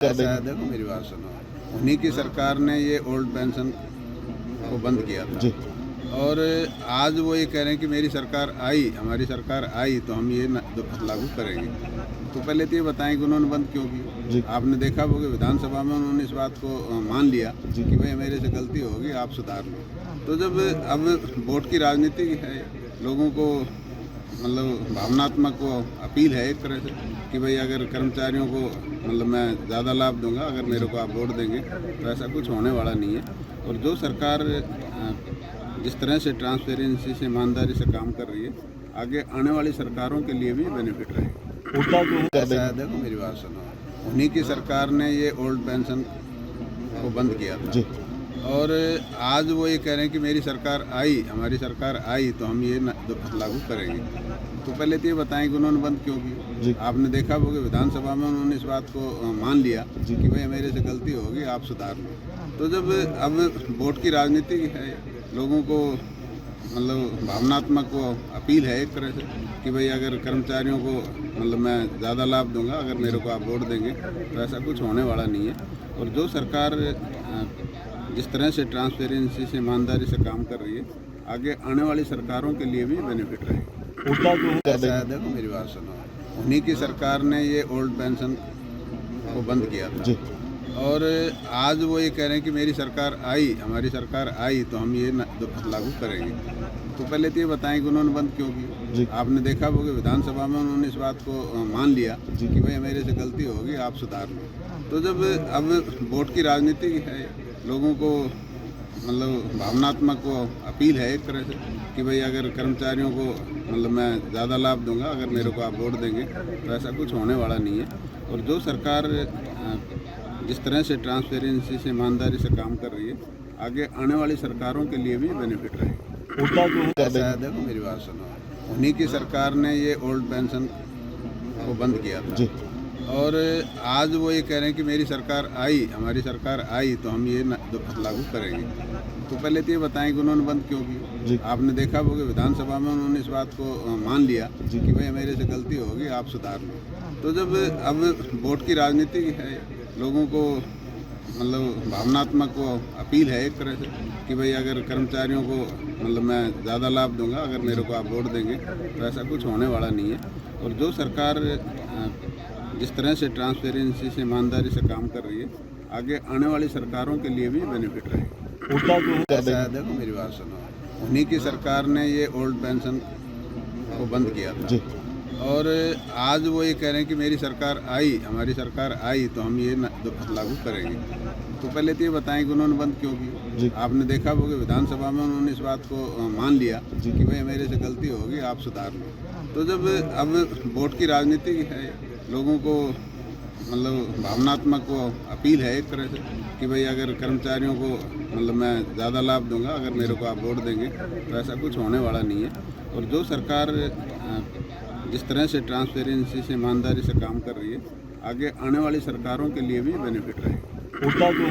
ऐसा है, देखो मेरी बात सुनो। उन्हीं की सरकार ने ये ओल्ड पेंशन को बंद किया था जी और आज वो ये कह रहे हैं कि मेरी सरकार आई, हमारी सरकार आई तो हम ये लागू करेंगे। तो पहले तो ये बताएं कि उन्होंने बंद क्यों जी। की। आपने देखा होगा विधानसभा में उन्होंने इस बात को मान लिया जी। कि भाई मेरे से गलती होगी, आप सुधार लो। तो जब अब वोट की राजनीति है, लोगों को मतलब भावनात्मक वो अपील है एक तरह से कि भाई अगर कर्मचारियों को मतलब मैं ज़्यादा लाभ दूंगा अगर मेरे को आप वोट देंगे, तो ऐसा कुछ होने वाला नहीं है। और जो सरकार जिस तरह से ट्रांसपेरेंसी से ईमानदारी से काम कर रही है, आगे आने वाली सरकारों के लिए भी बेनिफिट रहेगा। उल्टा जो कर ऐसा है, देंगे। देखो मेरी बात सुनो। उन्हीं की सरकार ने ये ओल्ड पेंशन को बंद किया था जी और आज वो ये कह रहे हैं कि मेरी सरकार आई, हमारी सरकार आई तो हम ये लागू करेंगे। तो पहले तो ये बताएं कि उन्होंने बंद क्यों की। जी। आपने देखा होगा विधानसभा में उन्होंने इस बात को मान लिया जी। कि भाई मेरे से गलती होगी, आप सुधार लो। तो जब अब वोट की राजनीति है, लोगों को मतलब भावनात्मक वो अपील है एक तरह से कि भाई अगर कर्मचारियों को मतलब मैं ज़्यादा लाभ दूंगा अगर मेरे को आप वोट देंगे, तो ऐसा कुछ होने वाला नहीं है। और जो सरकार जिस तरह से ट्रांसपेरेंसी से ईमानदारी से काम कर रही है, आगे आने वाली सरकारों के लिए भी बेनिफिट रहेगा। उल्टा जो कर ऐसा है, देंगे। देखो मेरी बात सुनो। उन्हीं की सरकार ने ये ओल्ड पेंशन को बंद किया था जी और आज वो ये कह रहे हैं कि मेरी सरकार आई, हमारी सरकार आई तो हम ये लागू करेंगे। तो पहले तो ये बताएं कि उन्होंने बंद क्यों जी। की। आपने देखा होगा विधानसभा में उन्होंने इस बात को मान लिया जी। कि भाई मेरे से गलती होगी, आप सुधार लो। तो जब अब वोट की राजनीति है, लोगों को मतलब भावनात्मक वो अपील है एक तरह से कि भाई अगर कर्मचारियों को मतलब मैं ज़्यादा लाभ दूंगा अगर मेरे को आप वोट देंगे, तो ऐसा कुछ होने वाला नहीं है। और जो सरकार जिस तरह से ट्रांसपेरेंसी से ईमानदारी से काम कर रही है, आगे आने वाली सरकारों के लिए भी बेनिफिट रहेगा। उल्टा जो कर ऐसा है, देंगे। देखो मेरी बात सुनो। उन्हीं की सरकार ने ये ओल्ड पेंशन को बंद किया था जी और आज वो ये कह रहे हैं कि मेरी सरकार आई, हमारी सरकार आई तो हम ये लागू करेंगे। तो पहले तो ये बताएं कि उन्होंने बंद क्यों जी। की। आपने देखा होगा विधानसभा में उन्होंने इस बात को मान लिया जी। कि भाई मेरे से गलती होगी, आप सुधार लो। तो जब अब वोट की राजनीति है, लोगों को मतलब भावनात्मक वो अपील है एक तरह से कि भाई अगर कर्मचारियों को मतलब मैं ज़्यादा लाभ दूंगा अगर मेरे को आप वोट देंगे, तो ऐसा कुछ होने वाला नहीं है। और जो सरकार जिस तरह से ट्रांसपेरेंसी से ईमानदारी से काम कर रही है, आगे आने वाली सरकारों के लिए भी बेनिफिट रहेगा। उल्टा जो कर ऐसा है, देंगे। देखो मेरी बात सुनो। उन्हीं की सरकार ने ये ओल्ड पेंशन को बंद किया था जी और आज वो ये कह रहे हैं कि मेरी सरकार आई, हमारी सरकार आई तो हम ये लागू करेंगे। तो पहले तो ये बताएं कि उन्होंने बंद क्यों जी। की। आपने देखा होगा विधानसभा में उन्होंने इस बात को मान लिया जी। कि भाई मेरे से गलती होगी, आप सुधार लो। तो जब अब वोट की राजनीति है, लोगों को मतलब भावनात्मक वो अपील है एक तरह से कि भाई अगर कर्मचारियों को मतलब मैं ज़्यादा लाभ दूंगा अगर मेरे को आप वोट देंगे, तो ऐसा कुछ होने वाला नहीं है। और जो सरकार जिस तरह से ट्रांसपेरेंसी से ईमानदारी से काम कर रही है, आगे आने वाली सरकारों के लिए भी बेनिफिट रहेगा। उल्टा जो